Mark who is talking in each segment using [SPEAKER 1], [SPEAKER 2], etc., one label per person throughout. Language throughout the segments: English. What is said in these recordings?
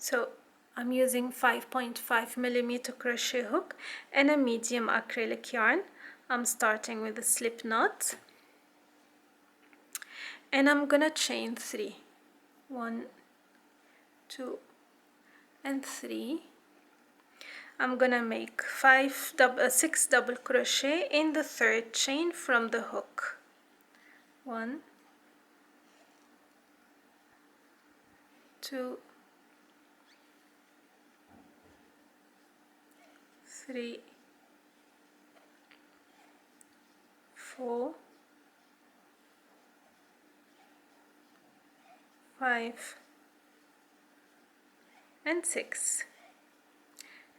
[SPEAKER 1] So I'm using 5.5 millimeter crochet hook and a medium acrylic yarn. I'm starting with a slip knot, and I'm gonna chain 3. 1, 2, and 3. I'm gonna make 6 double crochet in the third chain from the hook. 1, 2, 3, 4, 5, and 6.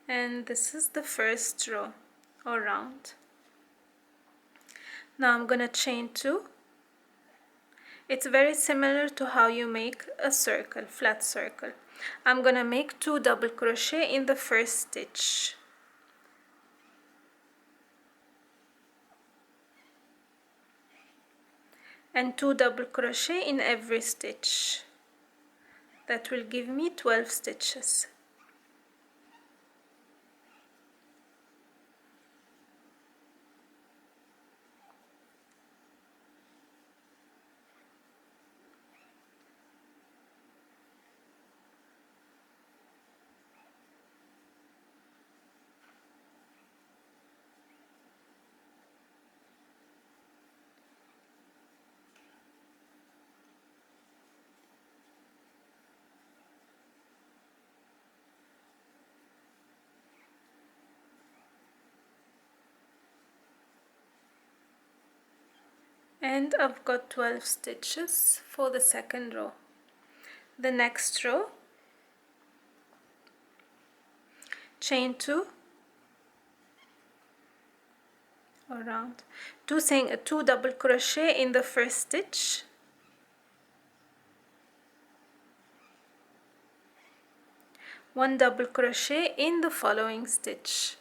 [SPEAKER 1] And this is the first row or round. Now I'm gonna chain 2. It's very similar to how you make a circle, flat circle. I'm gonna make 2 double crochet in the first stitch. And 2 double crochet in every stitch. That will give me 12 stitches. And I've got 12 stitches for the second row. The next row, chain 2 around, 2 double crochet in the first stitch, 1 double crochet in the following stitch.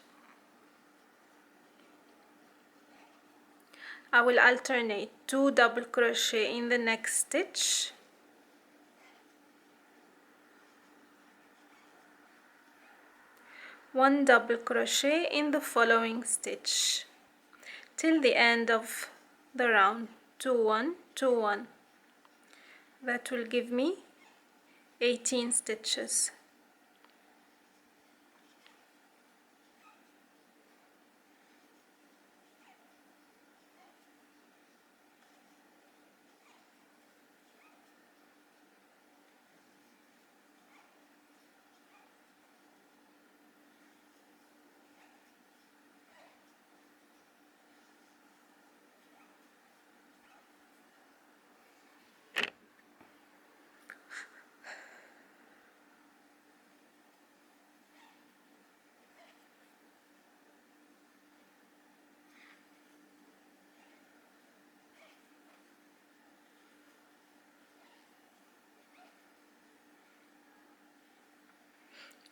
[SPEAKER 1] I will alternate 2 double crochet in the next stitch, 1 double crochet in the following stitch till the end of the round. 2, 1, 2, 1. That will give me 18 stitches.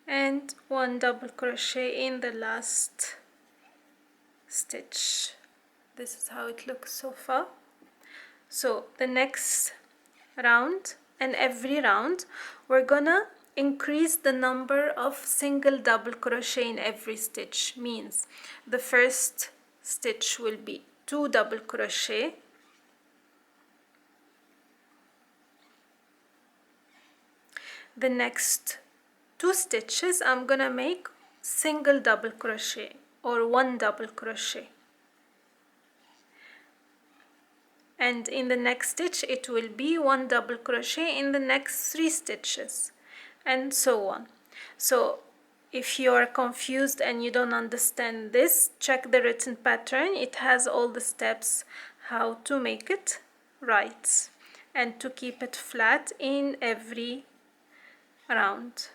[SPEAKER 1] And 1 double crochet in the last stitch. This is how it looks so far. So the next round, and every round, we're gonna increase the number of single double crochet in every stitch. Means the first stitch will be 2 double crochet, the next 2 stitches I'm gonna make single double crochet or 1 double crochet, and in the next stitch it will be 1 double crochet in the next 3 stitches, and so on. So if you are confused and you don't understand this, check the written pattern. It has all the steps how to make it right and to keep it flat in every round.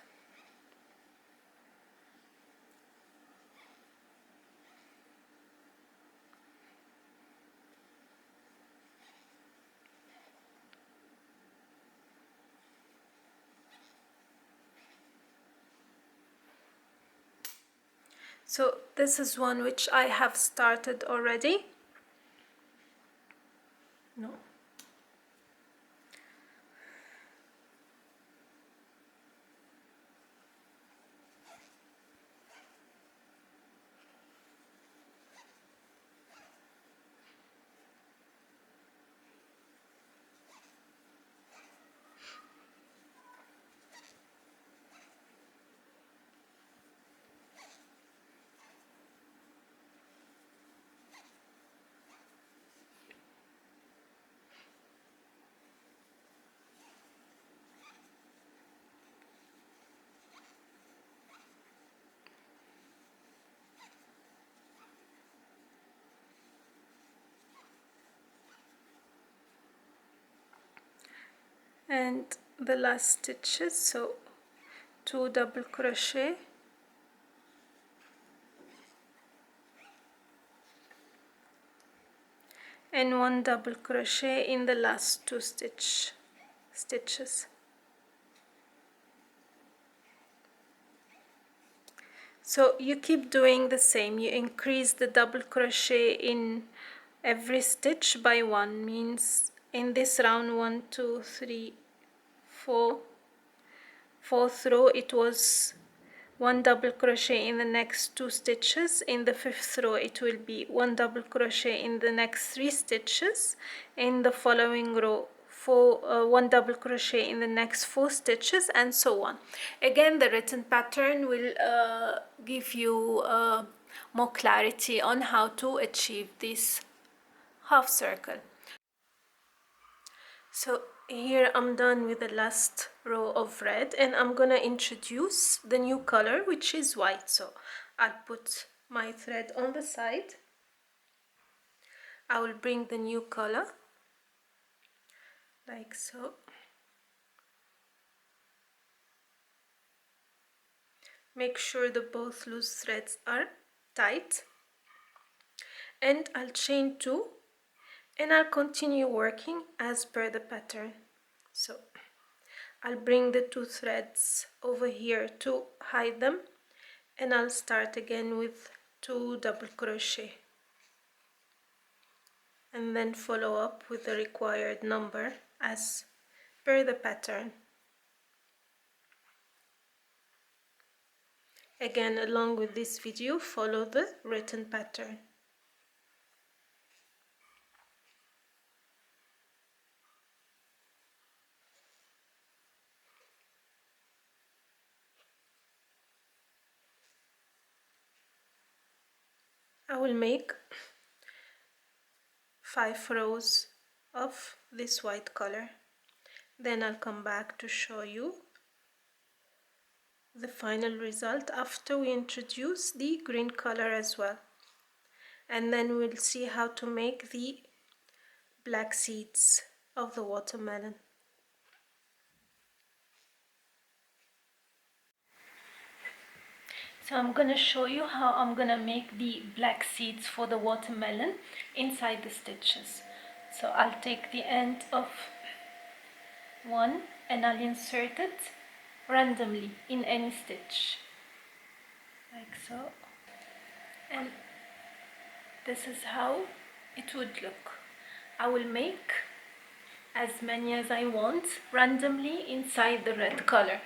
[SPEAKER 1] So this is one which I have started already. No. and the last stitches. So 2 double crochet and 1 double crochet in the last 2 stitches. So you keep doing the same. You increase the double crochet in every stitch by 1, means in this round 1, 2, 3, 4, fourth row it was 1 double crochet in the next 2 stitches. In the 5th row it will be 1 double crochet in the next 3 stitches. In the following row 1 double crochet in the next 4 stitches, and so on. Again, the written pattern will give you more clarity on how to achieve this half circle. So here I'm done with the last row of red, and I'm gonna introduce the new color, which is white. So I'll put my thread on the side. I will bring the new color like so. Make sure the both loose threads are tight, and I'll chain 2, and I'll continue working as per the pattern. So I'll bring the 2 threads over here to hide them, and I'll start again with 2 double crochet, and then follow up with the required number as per the pattern. Again, along with this video, follow the written pattern. I will make 5 rows of this white color. Then I'll come back to show you the final result after we introduce the green color as well. And then we'll see how to make the black seeds of the watermelon. So I'm gonna show you how I'm gonna make the black seeds for the watermelon inside the stitches. So I'll take the end of one and I'll insert it randomly in any stitch, like so. And this is how it would look. I will make as many as I want randomly inside the red color,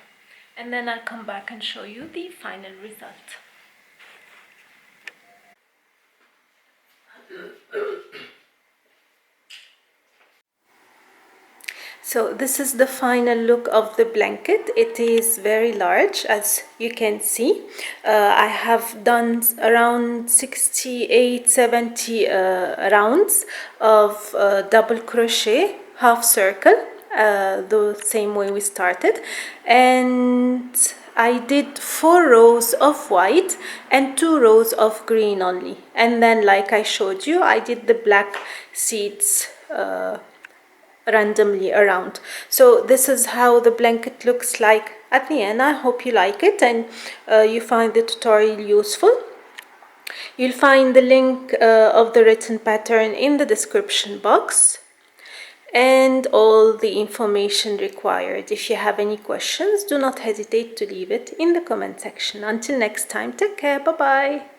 [SPEAKER 1] and then I'll come back and show you the final result. So this is the final look of the blanket. It is very large, as you can see. I have done around 68-70 rounds of double crochet half circle, the same way we started, and I did 4 rows of white and 2 rows of green only, and then like I showed you, I did the black seeds randomly around. So this is how the blanket looks like at the end. I hope you like it and you find the tutorial useful. You'll find the link of the written pattern in the description box and all the information required. If you have any questions, do not hesitate to leave it in the comment section. Until next time, take care, bye bye.